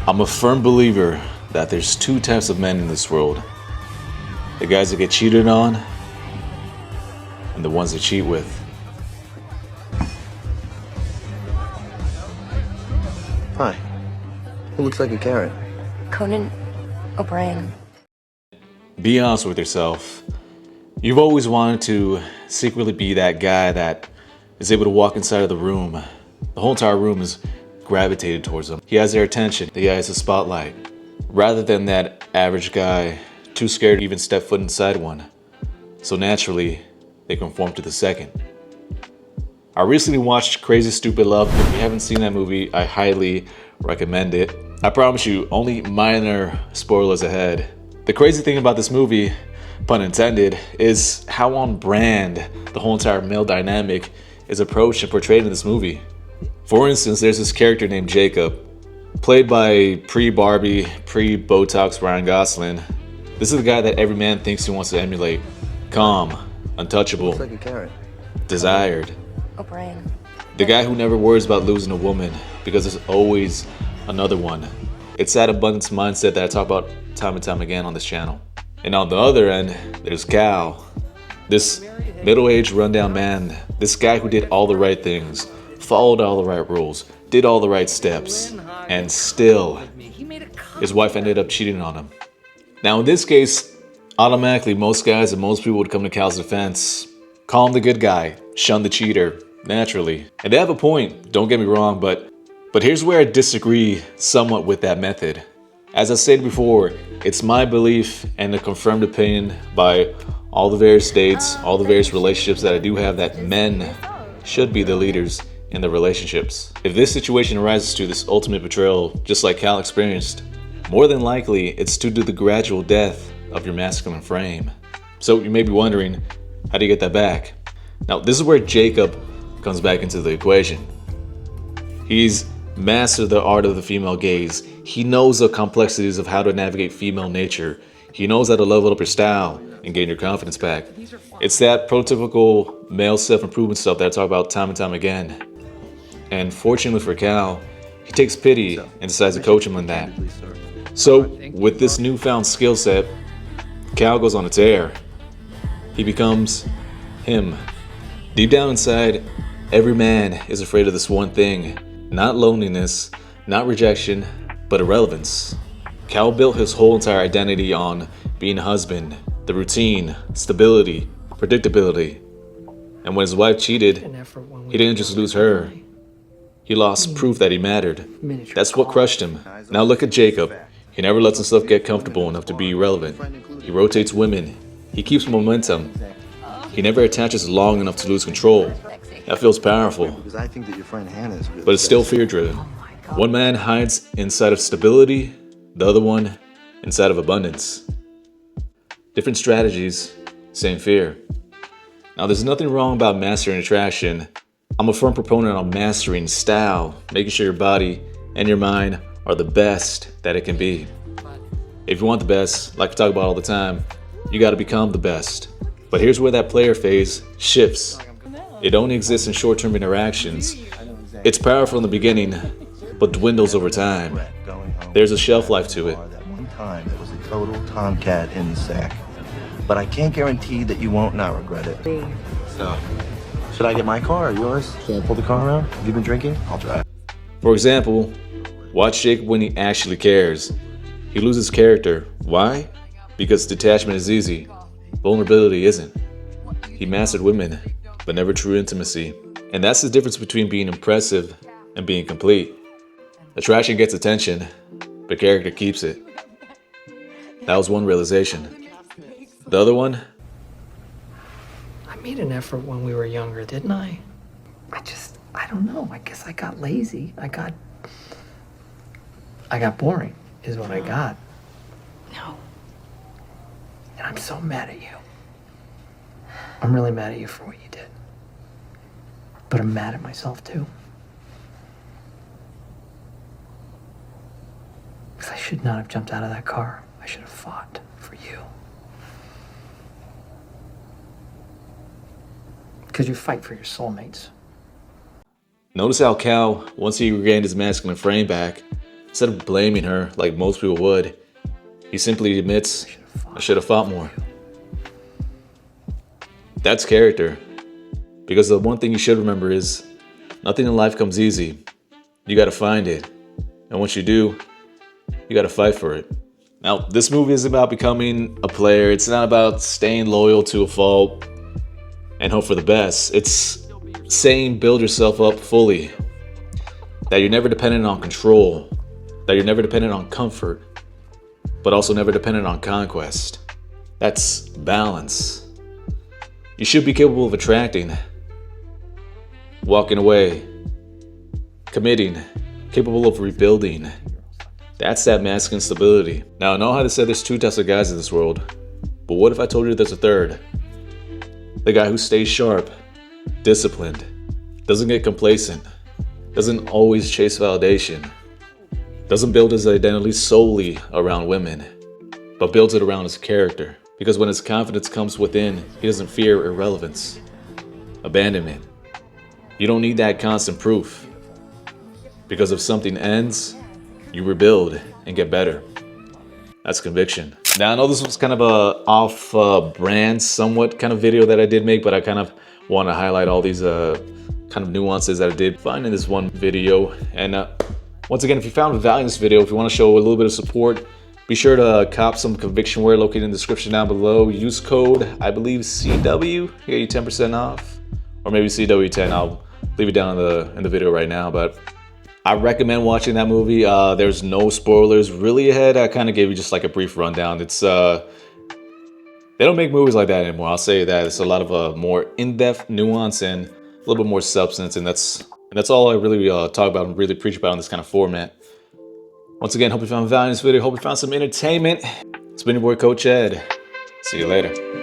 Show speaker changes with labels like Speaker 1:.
Speaker 1: I'm a firm believer that there's two types of men in this world. The guys that get cheated on, and the ones that cheat with.
Speaker 2: Hi. Who looks like a carrot?
Speaker 3: Conan O'Brien.
Speaker 1: Be honest with yourself. You've always wanted to secretly be that guy that is able to walk inside of the room. The whole entire room is gravitated towards him. He has their attention. He has the spotlight. Rather than that average guy, too scared to even step foot inside one. So naturally, they conform to the second. I recently watched Crazy Stupid Love. If you haven't seen that movie, I highly recommend it. I promise you, only minor spoilers ahead. The crazy thing about this movie, pun intended, is how on brand the whole entire male dynamic is approached and portrayed in this movie. For instance, there's this character named Jacob, played by pre-Barbie, pre-Botox Ryan Gosling. This is the guy that every man thinks he wants to emulate. Calm, untouchable,
Speaker 2: Looks like a carrot.
Speaker 1: desired.
Speaker 3: O'Brien.
Speaker 1: The guy who never worries about losing a woman because there's always another one. It's that abundance mindset that I talk about time and time again on this channel. And on the other end, there's Cal. This middle-aged rundown man, this guy who did all the right things, followed all the right rules, did all the right steps, and still, his wife ended up cheating on him. Now in this case, automatically most guys and most people would come to Cal's defense, call him the good guy, shun the cheater, naturally. And they have a point, don't get me wrong, but here's where I disagree somewhat with that method. As I stated before, it's my belief and a confirmed opinion by all the various dates, all the various relationships that I do have, that men should be the leaders in the relationships. If this situation arises to this ultimate betrayal, just like Cal experienced, more than likely it's due to the gradual death of your masculine frame. So you may be wondering, how do you get that back? Now this is where Jacob comes back into the equation. He's mastered the art of the female gaze. He knows the complexities of how to navigate female nature. He knows how to level up your style and gain your confidence back. It's that prototypical male self-improvement stuff that I talk about time and time again. And fortunately for Cal, he takes pity and decides to coach him on that. So with this newfound skill set, Cal goes on a tear. He becomes him. Deep down inside, every man is afraid of this one thing. Not loneliness, not rejection, but irrelevance. Cal built his whole entire identity on being a husband, the routine, stability, predictability. And when his wife cheated, he didn't just lose her. He lost proof that he mattered. That's what crushed him. Now look at Jacob. He never lets himself get comfortable enough to be irrelevant. He rotates women. He keeps momentum. He never attaches long enough to lose control. That feels powerful,
Speaker 2: Because I think that your friend Hannah is really
Speaker 1: but it's still fear-driven. One man hides inside of stability, the other one inside of abundance. Different strategies, same fear. Now there's nothing wrong about mastering attraction. I'm a firm proponent on mastering style, making sure your body and your mind are the best that it can be. If you want the best, like we talk about all the time, you gotta become the best. But here's where that player phase shifts. It only exists in short-term interactions. It's powerful in the beginning, but dwindles over time. There's a shelf life to it.
Speaker 2: That one time that was a total tomcat in the sack. But I can't guarantee that you won't not regret it. So, should I get my car or yours? Should I pull the car around? Have you been drinking? I'll drive.
Speaker 1: For example, watch Jacob when he actually cares. He loses character. Why? Because detachment is easy. Vulnerability isn't. He mastered women, but never true intimacy. And that's the difference between being impressive and being complete. Attraction gets attention, but character keeps it. That was one realization. The other one?
Speaker 4: I made an effort when we were younger, didn't I? I don't know. I guess I got lazy. I got boring, is what I got.
Speaker 3: No.
Speaker 4: And I'm so mad at you. I'm really mad at you for what you did. But I'm mad at myself too. Because I should not have jumped out of that car. I should have fought for you. Because you fight for your soulmates.
Speaker 1: Notice how Cal, once he regained his masculine frame back, Instead of blaming her like most people would, he simply admits, I should have fought more. That's character. Because the one thing you should remember is nothing in life comes easy. You gotta find it. And once you do, you gotta fight for it. Now, this movie is about becoming a player. It's not about staying loyal to a fault and hope for the best. It's saying build yourself up fully. That you're never dependent on control. That you're never dependent on comfort. But also never dependent on conquest. That's balance. You should be capable of attracting, walking away, committing, capable of rebuilding. That's that masculine stability. Now, I know how to say there's two types of guys in this world, but what if I told you there's a third? The guy who stays sharp, disciplined, doesn't get complacent, doesn't always chase validation, doesn't build his identity solely around women, but builds it around his character. Because when his confidence comes within, he doesn't fear irrelevance, abandonment. You don't need that constant proof. Because if something ends, you rebuild and get better. That's conviction. Now, I know this was kind of a off-brand, somewhat kind of video that I did make, but I kind of want to highlight all these kind of nuances that I did find in this one video. And once again, if you found value in this video, if you want to show a little bit of support, be sure to cop some conviction wear located in the description down below. Use code, I believe, CW, get you 10% off, or maybe CW10. I'll leave it down in the video right now, but I recommend watching that movie. There's no spoilers really ahead. I kind of gave you just like a brief rundown. It's they don't make movies like that anymore. I'll say that. It's a lot of more in-depth nuance and a little bit more substance, and that's all I really talk about and really preach about in this kind of format. Once again, hope you found value in this video. Hope you found some entertainment. It's been your boy, Coach Ed. See you later.